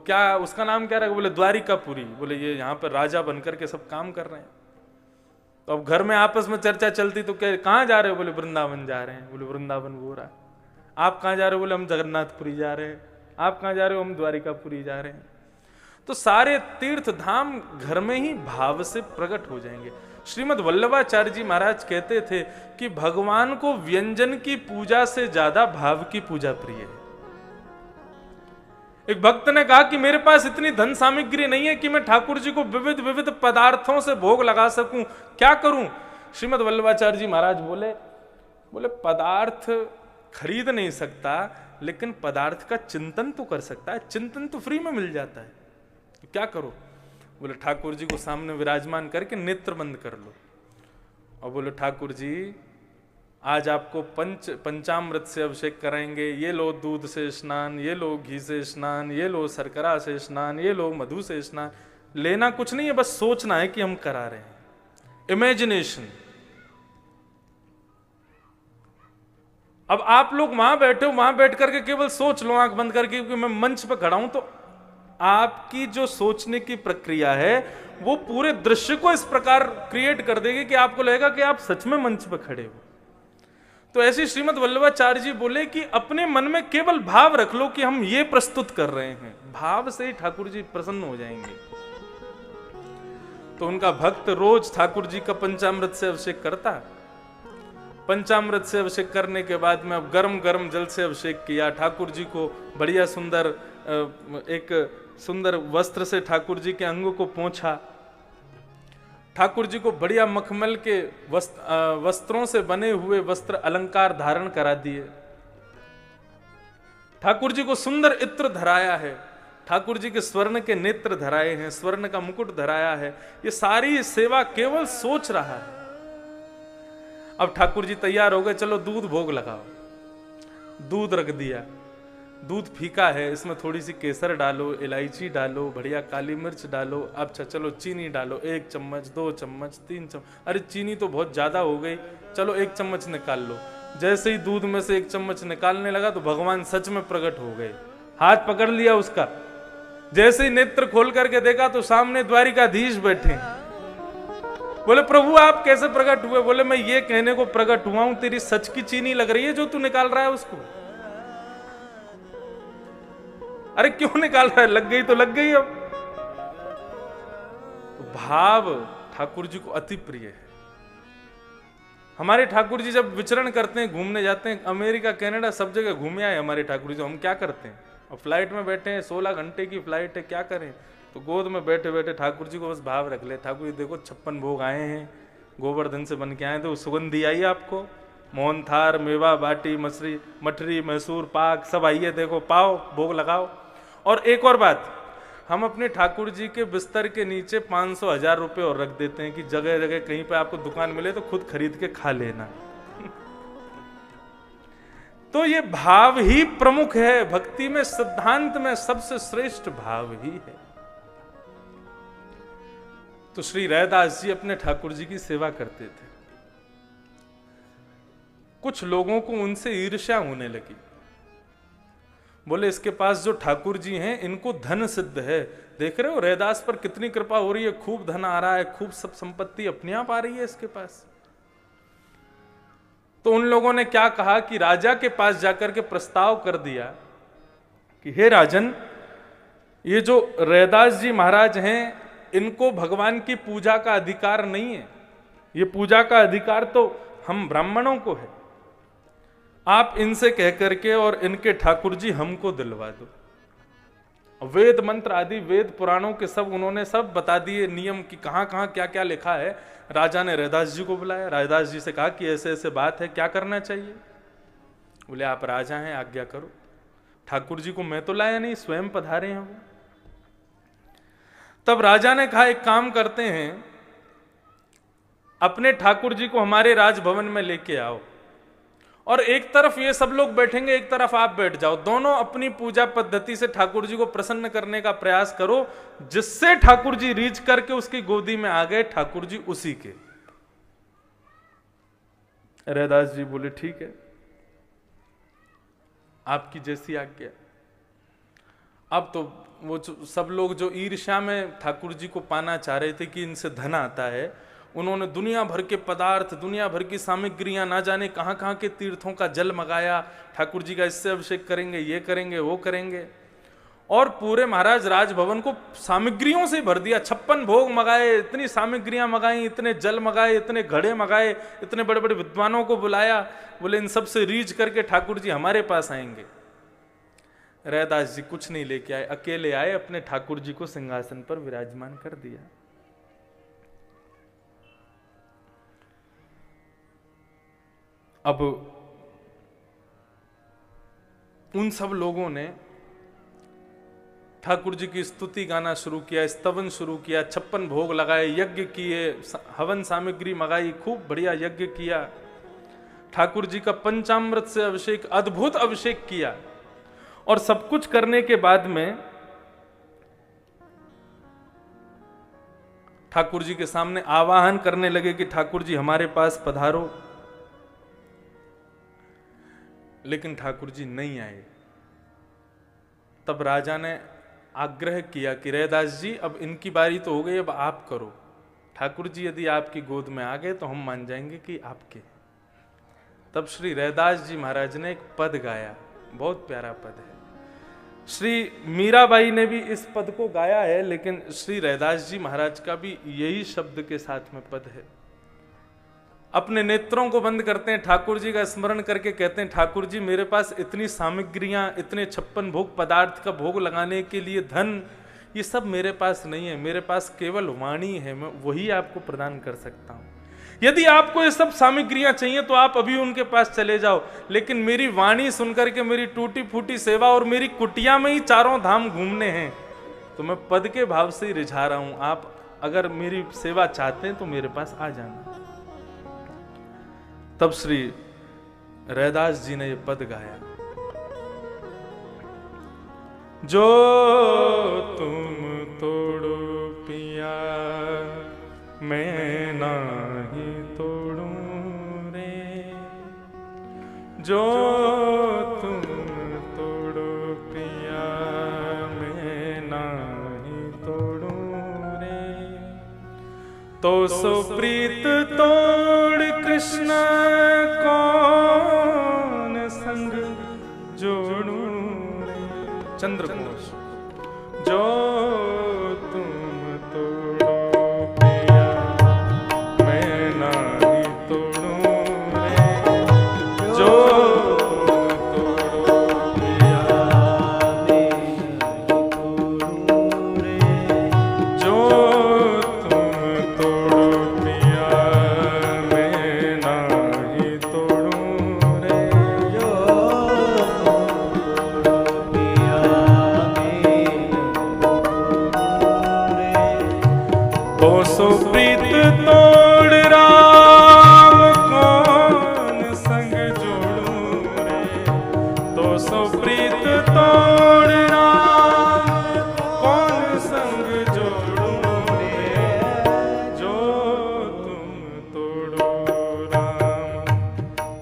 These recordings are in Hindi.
क्या उसका नाम क्या रखा? बोले द्वारिकापुरी। बोले ये यहाँ पर राजा बनकर के सब काम कर रहे हैं। तो अब घर में आपस में चर्चा चलती तो क्या, कहाँ जा रहे हो? बोले वृंदावन जा रहे हैं। बोले वृंदावन वो रहा। आप कहाँ जा रहे हो? बोले हम जगन्नाथपुरी जा रहे हैं। आप कहाँ जा रहे हो? हम द्वारिकापुरी जा रहे हैं। तो सारे तीर्थ धाम घर में ही भाव से प्रकट हो जाएंगे। श्रीमद् वल्लभाचार्य जी महाराज कहते थे कि भगवान को व्यंजन की पूजा से ज्यादा भाव की पूजा प्रिय है। एक भक्त ने कहा कि मेरे पास इतनी धन सामग्री नहीं है कि मैं ठाकुर जी को विविध विविध पदार्थों से भोग लगा सकूं, क्या करूं? श्रीमद् वल्लभाचार्य जी महाराज बोले पदार्थ खरीद नहीं सकता, लेकिन पदार्थ का चिंतन तो कर सकता है। चिंतन तो फ्री में मिल जाता है, तो क्या करो? बोले ठाकुर जी को सामने विराजमान करके नेत्र बंद कर लो और बोले ठाकुर जी आज आपको पंचामृत से अभिषेक कराएंगे। ये लो दूध से स्नान, ये लो घी से स्नान, ये लो शर्करा से स्नान, ये लो मधु से स्नान। लेना कुछ नहीं है, बस सोचना है कि हम करा रहे हैं। इमेजिनेशन। अब आप लोग वहां बैठे हो, वहां बैठ करके केवल सोच लो आंख बंद करके कि मैं मंच पर खड़ा हूं, तो आपकी जो सोचने की प्रक्रिया है वो पूरे दृश्य को इस प्रकार क्रिएट कर देगी कि आपको लगेगा कि आप सच में मंच पर खड़े हो। तो ऐसे श्रीमद् वल्लभाचार्य जी बोले कि अपने मन में केवल भाव रख लो कि हम ये प्रस्तुत कर रहे हैं, भाव से ही ठाकुर जी प्रसन्न हो जाएंगे। तो उनका भक्त रोज ठाकुर जी का पंचामृत से अभिषेक करता। पंचामृत से अभिषेक करने के बाद में अब गरम गरम जल से अभिषेक किया। ठाकुर जी को बढ़िया सुंदर एक सुंदर वस्त्र से ठाकुर जी के अंगों को पोंछा। ठाकुर जी को बढ़िया मखमल के वस्त्रों से बने हुए वस्त्र अलंकार धारण करा दिए। ठाकुर जी को सुंदर इत्र धराया है। ठाकुर जी के स्वर्ण के नेत्र धराए हैं, स्वर्ण का मुकुट धराया है। ये सारी सेवा केवल सोच रहा है। अब ठाकुर जी तैयार हो गए, चलो दूध भोग लगाओ। दूध रख दिया। दूध फीका है, इसमें थोड़ी सी केसर डालो, इलायची डालो, बढ़िया काली मिर्च डालो। अच्छा चलो चीनी डालो, 1 चम्मच, 2 चम्मच, 3 चम्मच। अरे चीनी तो बहुत ज्यादा हो गई, चलो 1 चम्मच निकाल लो। जैसे ही दूध में से 1 चम्मच निकालने लगा तो भगवान सच में प्रकट हो गए। हाथ पकड़ लिया उसका। जैसे ही नेत्र खोल करके देखा तो सामने द्वारिकाधीश बैठे। बोले प्रभु आप कैसे प्रकट हुए? बोले मैं ये कहने को प्रकट हुआ हूं, तेरी सच की चीनी लग रही है जो तू निकाल रहा है उसको। अरे क्यों निकाल रहा है? लग गई तो लग गई। अब तो भाव ठाकुर जी को अति प्रिय है। हमारे ठाकुर जी जब विचरण करते हैं, घूमने जाते हैं, अमेरिका कनाडा सब जगह घूमे आए हमारे ठाकुर जी। हम क्या करते हैं? और फ्लाइट में बैठे हैं, 16 घंटे की फ्लाइट है, क्या करें? तो गोद में बैठे बैठे ठाकुर जी को बस भाव रख ले। ठाकुर जी देखो 56 भोग आए हैं, गोवर्धन से बन के आए, तो सुगंधी आई आपको। मोहन थार, मेवा बाटी, मठरी, मैसूर पाक सब आइए, देखो पाओ, भोग लगाओ। और एक और बात, हम अपने ठाकुर जी के बिस्तर के नीचे 500-1000 रुपए और रख देते हैं कि जगह जगह कहीं पे आपको दुकान मिले तो खुद खरीद के खा लेना। तो ये भाव ही प्रमुख है भक्ति में। सिद्धांत में सबसे श्रेष्ठ भाव ही है। तो श्री रैदास जी अपने ठाकुर जी की सेवा करते थे। कुछ लोगों को उनसे ईर्ष्या होने लगी। बोले इसके पास जो ठाकुर जी हैं इनको धन सिद्ध है, देख रहे हो रैदास पर कितनी कृपा हो रही है, खूब धन आ रहा है, खूब सब संपत्ति अपने आप आ रही है इसके पास। तो उन लोगों ने क्या कहा कि राजा के पास जाकर के प्रस्ताव कर दिया कि हे राजन, ये जो रैदास जी महाराज हैं इनको भगवान की पूजा का अधिकार नहीं है। ये पूजा का अधिकार तो हम ब्राह्मणों को है। आप इनसे कह करके और इनके ठाकुर जी हमको दिलवा दो। वेद मंत्र आदि वेद पुराणों के सब उन्होंने सब बता दिए नियम कि कहां कहां क्या क्या लिखा है। राजा ने रैदास जी को बुलाया, रैदास जी से कहा कि ऐसे ऐसे बात है, क्या करना चाहिए? बोले आप राजा हैं, आज्ञा करो। ठाकुर जी को मैं तो लाया नहीं, स्वयं पधारे हैं वो। तब राजा ने कहा एक काम करते हैं, अपने ठाकुर जी को हमारे राजभवन में लेके आओ और एक तरफ ये सब लोग बैठेंगे, एक तरफ आप बैठ जाओ। दोनों अपनी पूजा पद्धति से ठाकुर जी को प्रसन्न करने का प्रयास करो, जिससे ठाकुर जी रीच करके उसकी गोदी में आ गए, ठाकुर जी उसी के। रैदास जी बोले ठीक है, आपकी जैसी आज्ञा। अब तो वो सब लोग जो ईर्ष्या में ठाकुर जी को पाना चाह रहे थे कि इनसे धन आता है, उन्होंने दुनिया भर के पदार्थ, दुनिया भर की सामग्रियां, ना जाने कहाँ कहाँ के तीर्थों का जल मंगाया, ठाकुर जी का इससे अभिषेक करेंगे, ये करेंगे, वो करेंगे, और पूरे महाराज राजभवन को सामग्रियों से भर दिया। 56 भोग मंगाए, इतनी सामग्रियां मंगाई, इतने जल मंगाए, इतने घड़े मंगाए, इतने बड़े बड़े विद्वानों को बुलाया, बोले इन सब से रीझ करके ठाकुर जी हमारे पास आएंगे। रैदास जी कुछ नहीं लेके आए, अकेले आए, अपने ठाकुर जी को सिंहासन पर विराजमान कर दिया। अब उन सब लोगों ने ठाकुर जी की स्तुति गाना शुरू किया, स्तवन शुरू किया, 56 भोग लगाए, यज्ञ किए, हवन सामग्री मंगाई, खूब बढ़िया यज्ञ किया, ठाकुर जी का पंचामृत से अभिषेक, अद्भुत अभिषेक किया। और सब कुछ करने के बाद में ठाकुर जी के सामने आवाहन करने लगे कि ठाकुर जी हमारे पास पधारो, लेकिन ठाकुर जी नहीं आए। तब राजा ने आग्रह किया कि रैदास जी अब इनकी बारी तो हो गई, अब आप करो। ठाकुर जी यदि आपकी गोद में आ गए तो हम मान जाएंगे कि आपके। तब श्री रैदास जी महाराज ने एक पद गाया, बहुत प्यारा पद है। श्री मीराबाई ने भी इस पद को गाया है, लेकिन श्री रैदास जी महाराज का भी यही शब्द के साथ में पद है। अपने नेत्रों को बंद करते हैं, ठाकुर जी का स्मरण करके कहते हैं, ठाकुर जी मेरे पास इतनी सामग्रियां, इतने 56 भोग पदार्थ का भोग लगाने के लिए धन, ये सब मेरे पास नहीं है, मेरे पास केवल वाणी है, मैं वही आपको प्रदान कर सकता हूं। यदि आपको ये सब सामग्रियां चाहिए तो आप अभी उनके पास चले जाओ, लेकिन मेरी वाणी सुनकर के मेरी टूटी फूटी सेवा और मेरी कुटिया में ही चारों धाम घूमने हैं, तो मैं पद के भाव से ही रिझा रहा हूं। आप अगर मेरी सेवा चाहते हैं तो मेरे पास आ जाना। तब श्री रैदास जी ने ये पद गाया, जो तुम तोड़ो पिया मैं नाही तोड़ू रे, जो तुम तोड़ो पिया मैं नाही तोड़ू रे, तो सो प्रीत तोड़ कृष्ण कौन संग जोड़ू रे। चंद्रकोश, जो तुम तोड़ो पिया मैं नाही तोड़ू रे, जो तुम तोड़ो पिया मैं नाही तोड़ू रे, जो तुम तोड़ो पिया मैं नाही तोड़ू रे, जो तो सो प्रीत तोड़ राम कौन संग जोड़ू रे, तो सो प्रीत तोड़ राम कौन संग जोड़ू रे, जो तुम तोड़ो राम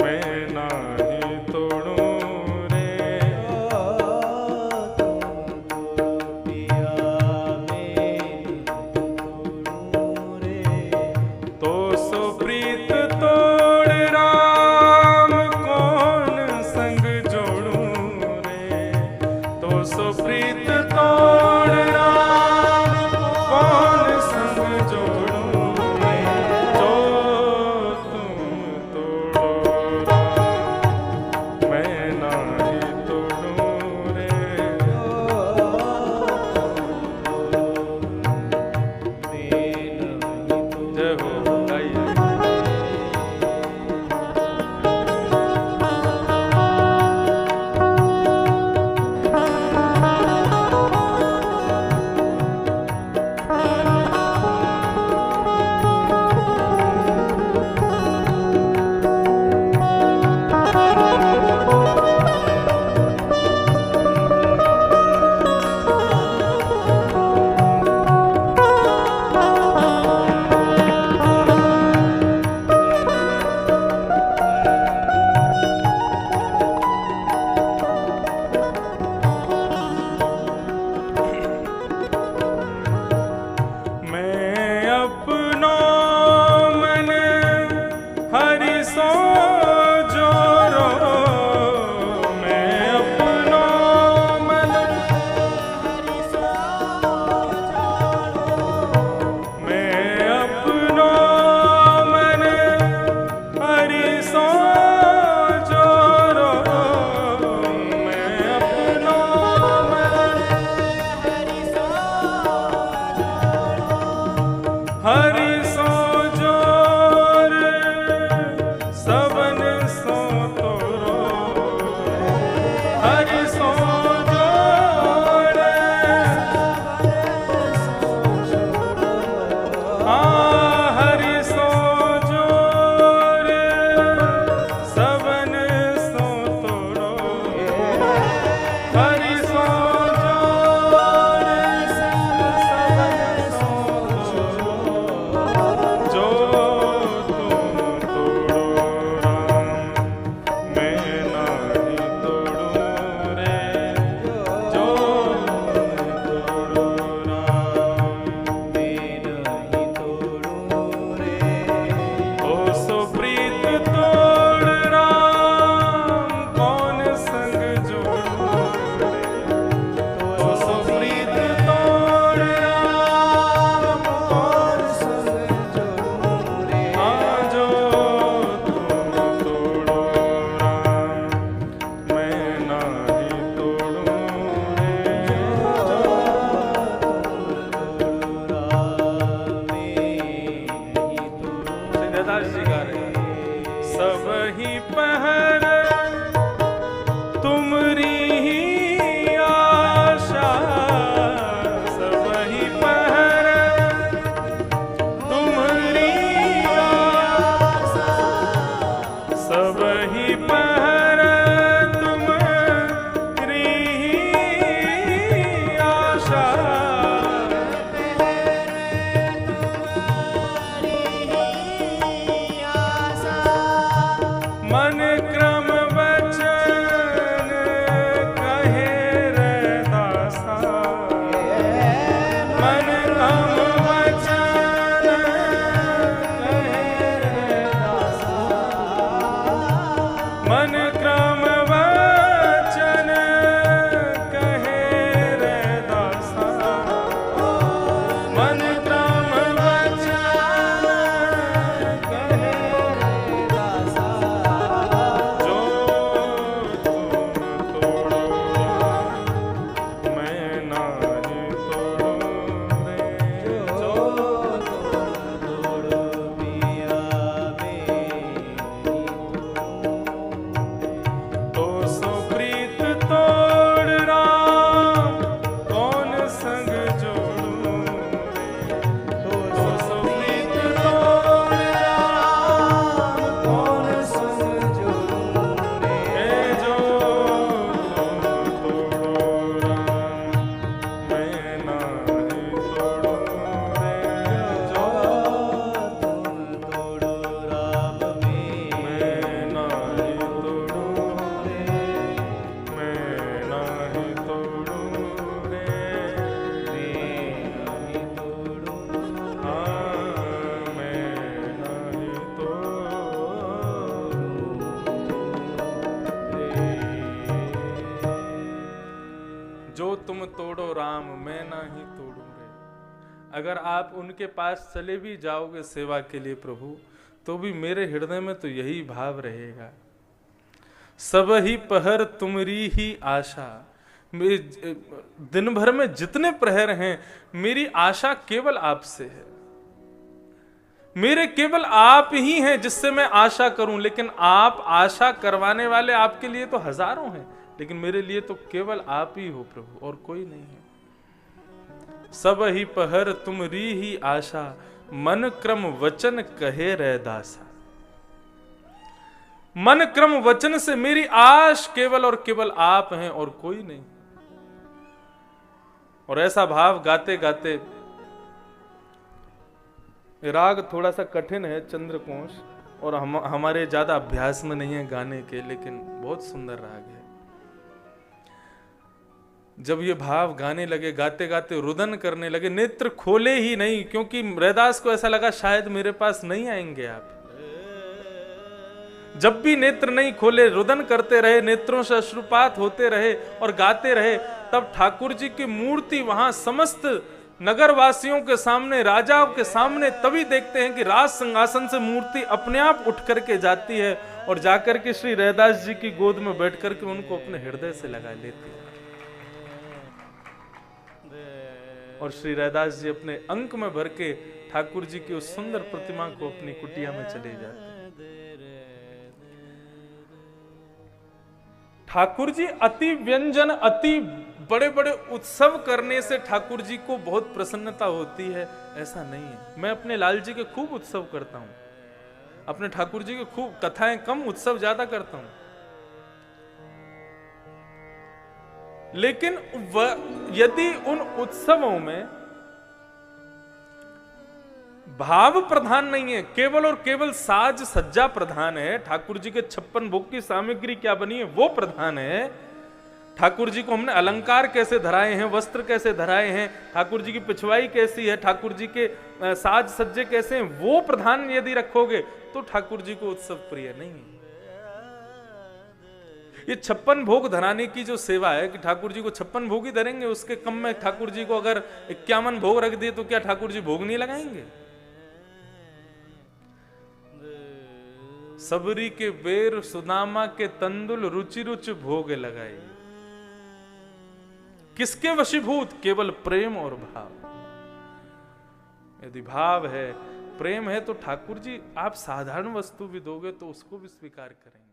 मैं नाही तोड़ू रे, नहीं तोड़ूं रे। अगर आप उनके पास चले भी जाओगे सेवा के लिए प्रभु, तो भी मेरे हृदय में तो यही भाव रहेगा, सब ही पहर तुमरी ही आशा। दिन भर में जितने प्रहर हैं, मेरी आशा केवल आपसे है, मेरे केवल आप ही हैं जिससे मैं आशा करूं। लेकिन आप आशा करवाने वाले आपके लिए तो हजारों हैं, लेकिन मेरे लिए तो केवल आप ही हो प्रभु, और कोई नहीं है। सब ही पहर तुमरी ही आशा, मन क्रम वचन कहे रह दासा। मन क्रम वचन से मेरी आश केवल और केवल आप हैं और कोई नहीं। और ऐसा भाव गाते गाते, राग थोड़ा सा कठिन है चंद्रकोश, और हमारे ज्यादा अभ्यास में नहीं है गाने के, लेकिन बहुत सुंदर राग है। जब ये भाव गाने लगे, गाते गाते रुदन करने लगे, नेत्र खोले ही नहीं, क्योंकि रैदास को ऐसा लगा शायद मेरे पास नहीं आएंगे आप। जब भी नेत्र नहीं खोले, रुदन करते रहे, नेत्रों से अश्रुपात होते रहे और गाते रहे, तब ठाकुर जी की मूर्ति वहां समस्त नगरवासियों के सामने, राजाओं के सामने, तभी देखते हैं कि राज सिंहासन से मूर्ति अपने आप उठ करके जाती है और जाकर के श्री रैदास जी की गोद में बैठ करके उनको अपने हृदय से लगा लेती है। और श्री रैदास जी अपने अंक में भर के ठाकुर जी की उस सुंदर प्रतिमा को अपनी कुटिया में चले जाते हैं। ठाकुर जी अति व्यंजन, अति बड़े बड़े उत्सव करने से ठाकुर जी को बहुत प्रसन्नता होती है, ऐसा नहीं है। मैं अपने लाल जी के खूब उत्सव करता हूं, अपने ठाकुर जी के खूब कथाएं कम, उत्सव ज्यादा करता हूं। लेकिन यदि उन उत्सवों में भाव प्रधान नहीं है, केवल और केवल साज सज्जा प्रधान है, ठाकुर जी के 56 भोग की सामग्री क्या बनी है वो प्रधान है, ठाकुर जी को हमने अलंकार कैसे धराए हैं, वस्त्र कैसे धराए हैं, ठाकुर जी की पिछवाई कैसी है, ठाकुर जी के साज सज्जे कैसे हैं, वो प्रधान यदि रखोगे तो ठाकुर जी को उत्सव प्रिय नहीं है। ये 56 भोग धराने की जो सेवा है कि ठाकुर जी को 56 भोग ही धरेंगे, उसके कम में ठाकुर जी को अगर 51 भोग रख दिए तो क्या ठाकुर जी भोग नहीं लगाएंगे? सबरी के बेर सुदामा के तंदुल रुचि रुचि भोग लगाए। किसके वशीभूत? केवल प्रेम और भाव। यदि भाव है, प्रेम है, तो ठाकुर जी आप साधारण वस्तु भी दोगे तो उसको भी स्वीकार करेंगे।